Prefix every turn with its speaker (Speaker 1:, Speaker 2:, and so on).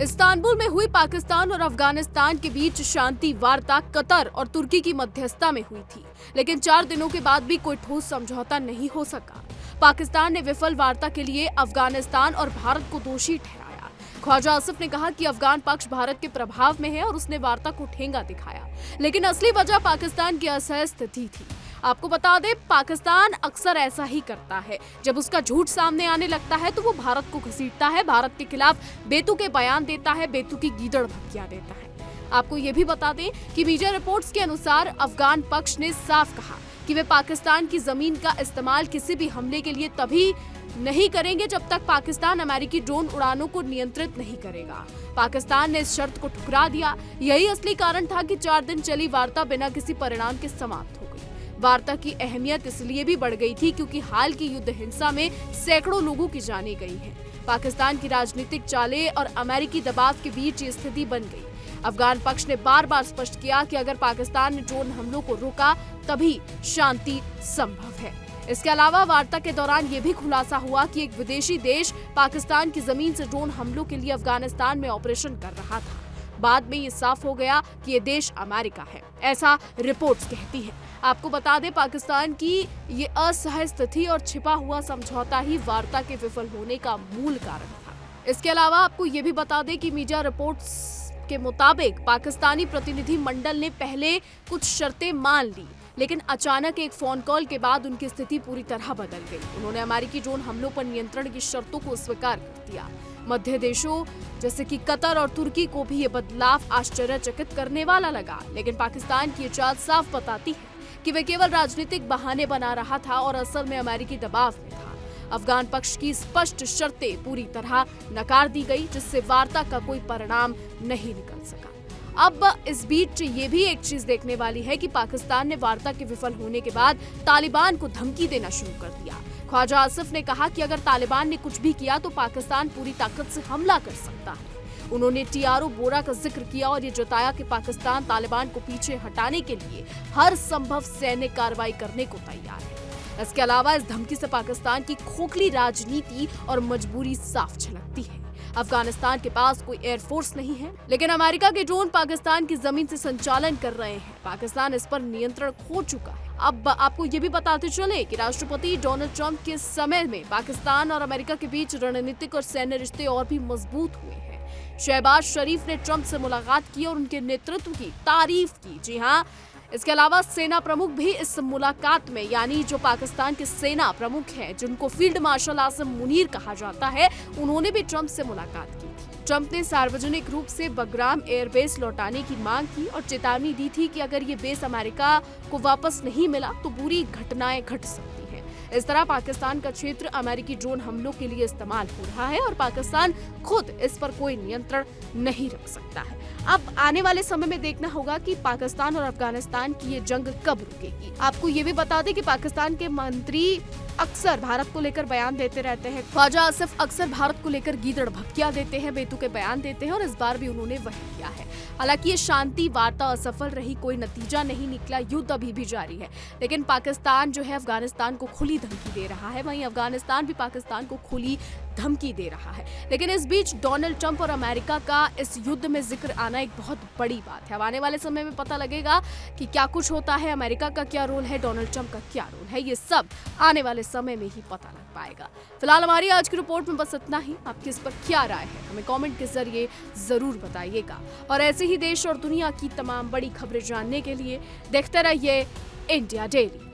Speaker 1: Istanbul में हुई पाकिस्तान और अफगानिस्तान के बीच शांति वार्ता कतर और तुर्की की मध्यस्थता में हुई थी, लेकिन 4 दिनों के बाद भी कोई ठोस समझौता नहीं हो सका। पाकिस्तान ने विफल वार्ता के लिए अफगानिस्तान और भारत को दोषी ठहराया। ख्वाजा आसिफ ने कहा कि अफगान पक्ष भारत के प्रभाव में है और उसने वार्ता को ठेंगा दिखाया, लेकिन असली वजह पाकिस्तान की असहज स्थिति थी। आपको बता दें, पाकिस्तान अक्सर ऐसा ही करता है। जब उसका झूठ सामने आने लगता है तो वो भारत को घसीटता है, भारत के खिलाफ बेतुके बयान देता है, बेतुकी गीदड़ भक्कियां देता है। आपको ये भी बता दें कि मीडिया रिपोर्ट्स के अनुसार अफगान पक्ष ने साफ कहा कि वे पाकिस्तान की जमीन का इस्तेमाल किसी भी हमले के लिए तभी नहीं करेंगे जब तक पाकिस्तान अमेरिकी ड्रोन उड़ानों को नियंत्रित नहीं करेगा। पाकिस्तान ने इस शर्त को ठुकरा दिया। यही असली कारण था कि 4 दिन चली वार्ता बिना किसी परिणाम के समाप्त हो गई। वार्ता की अहमियत इसलिए भी बढ़ गई थी क्योंकि हाल की युद्ध हिंसा में सैकड़ों लोगों की जानें गई हैं। पाकिस्तान की राजनीतिक चालें और अमेरिकी दबाव के बीच ये स्थिति बन गई। अफगान पक्ष ने बार बार स्पष्ट किया कि अगर पाकिस्तान ने ड्रोन हमलों को रोका तभी शांति संभव है। इसके अलावा वार्ता के दौरान ये भी खुलासा हुआ कि एक विदेशी देश पाकिस्तान की जमीन से ड्रोन हमलों के लिए अफगानिस्तान में ऑपरेशन कर रहा था। बाद में ये साफ हो गया कि ये देश अमेरिका है, ऐसा रिपोर्ट्स कहती हैं। आपको बता दें, पाकिस्तान की ये असहज स्थिति और छिपा हुआ समझौता ही वार्ता के विफल होने का मूल कारण था। इसके अलावा आपको ये भी बता दें कि मीडिया रिपोर्ट्स के मुताबिक पाकिस्तानी प्रतिनिधि मंडल ने पहले कुछ शर्तें मान ली, लेकिन अचानक एक फोन कॉल के बाद उनकी स्थिति पूरी तरह बदल गई। उन्होंने अमेरिकी ड्रोन हमलों पर नियंत्रण की शर्तों को स्वीकार कर दिया। मध्य देशों जैसे कि कतर और तुर्की को भी ये बदलाव आश्चर्यचकित करने वाला लगा, लेकिन पाकिस्तान की ये चाल साफ बताती है कि वे केवल राजनीतिक बहाने बना रहा था और असल में अमेरिकी दबाव में था। अफगान पक्ष की स्पष्ट शर्तें पूरी तरह नकार दी गई, जिससे वार्ता का कोई परिणाम नहीं निकल सका। अब इस बीच ये भी एक चीज देखने वाली है कि पाकिस्तान ने वार्ता के विफल होने के बाद तालिबान को धमकी देना शुरू कर दिया। ख्वाजा आसिफ ने कहा कि अगर तालिबान ने कुछ भी किया तो पाकिस्तान पूरी ताकत से हमला कर सकता है। उन्होंने TRO बोरा का जिक्र किया और ये जताया कि पाकिस्तान तालिबान को पीछे हटाने के लिए हर संभव सैन्य कार्रवाई करने को तैयार है। इसके अलावा इस धमकी से पाकिस्तान की खोखली राजनीति और मजबूरी साफ झलकती है। अफगानिस्तान के पास कोई एयरफोर्स नहीं है, लेकिन अमेरिका के ड्रोन पाकिस्तान की जमीन से संचालन कर रहे हैं। पाकिस्तान इस पर नियंत्रण खो चुका है। अब आपको ये भी बताते चले कि राष्ट्रपति डोनाल्ड ट्रंप के समय में पाकिस्तान और अमेरिका के बीच रणनीतिक और सैन्य रिश्ते और भी मजबूत हुए हैं। शहबाज शरीफ ने ट्रंप से मुलाकात की और उनके नेतृत्व की तारीफ की। जी हाँ, इसके अलावा सेना प्रमुख भी इस मुलाकात में, यानी जो पाकिस्तान के सेना प्रमुख हैं जिनको फील्ड मार्शल आसिम मुनीर कहा जाता है, उन्होंने भी ट्रंप से मुलाकात की थी। ट्रंप ने सार्वजनिक रूप से बगराम एयरबेस लौटाने की मांग की और चेतावनी दी थी कि अगर ये बेस अमेरिका को वापस नहीं मिला तो बुरी घटनाएं घट सकती हैं। इस तरह पाकिस्तान का क्षेत्र अमेरिकी ड्रोन हमलों के लिए इस्तेमाल हो रहा है और पाकिस्तान खुद इस पर कोई नियंत्रण नहीं रख सकता है। अब आने वाले समय में देखना होगा कि पाकिस्तान और अफगानिस्तान की ये जंग कब रुकेगी। आपको ये भी बता दें कि पाकिस्तान के मंत्री अक्सर भारत को लेकर बयान देते रहते हैं। ख्वाजा आसिफ अक्सर भारत को लेकर गीदड़ भक्कियां देते हैं, बेतुके बयान देते हैं और इस बार भी उन्होंने वही किया है। हालांकि ये शांति वार्ता असफल रही, कोई नतीजा नहीं निकला, युद्ध अभी भी जारी है, लेकिन पाकिस्तान जो है अफगानिस्तान को खुली धमकी दे रहा है, वहीं अफगानिस्तान भी पाकिस्तान को खुली धमकी दे रहा है। लेकिन इस बीच डोनाल्ड ट्रंप और अमेरिका का इस युद्ध में जिक्र आना एक बहुत बड़ी बात है। अब आने वाले समय में पता लगेगा कि क्या कुछ होता है, अमेरिका का क्या रोल है, डोनाल्ड ट्रंप का क्या रोल है, ये सब आने वाले समय में ही पता लग पाएगा। फिलहाल हमारी आज की रिपोर्ट में बस इतना ही। आपकी इस पर क्या राय है, हमें कमेंट के जरिए जरूर बताइएगा और ऐसे ही देश और दुनिया की तमाम बड़ी खबरें जानने के लिए देखते रहिए इंडिया डेली।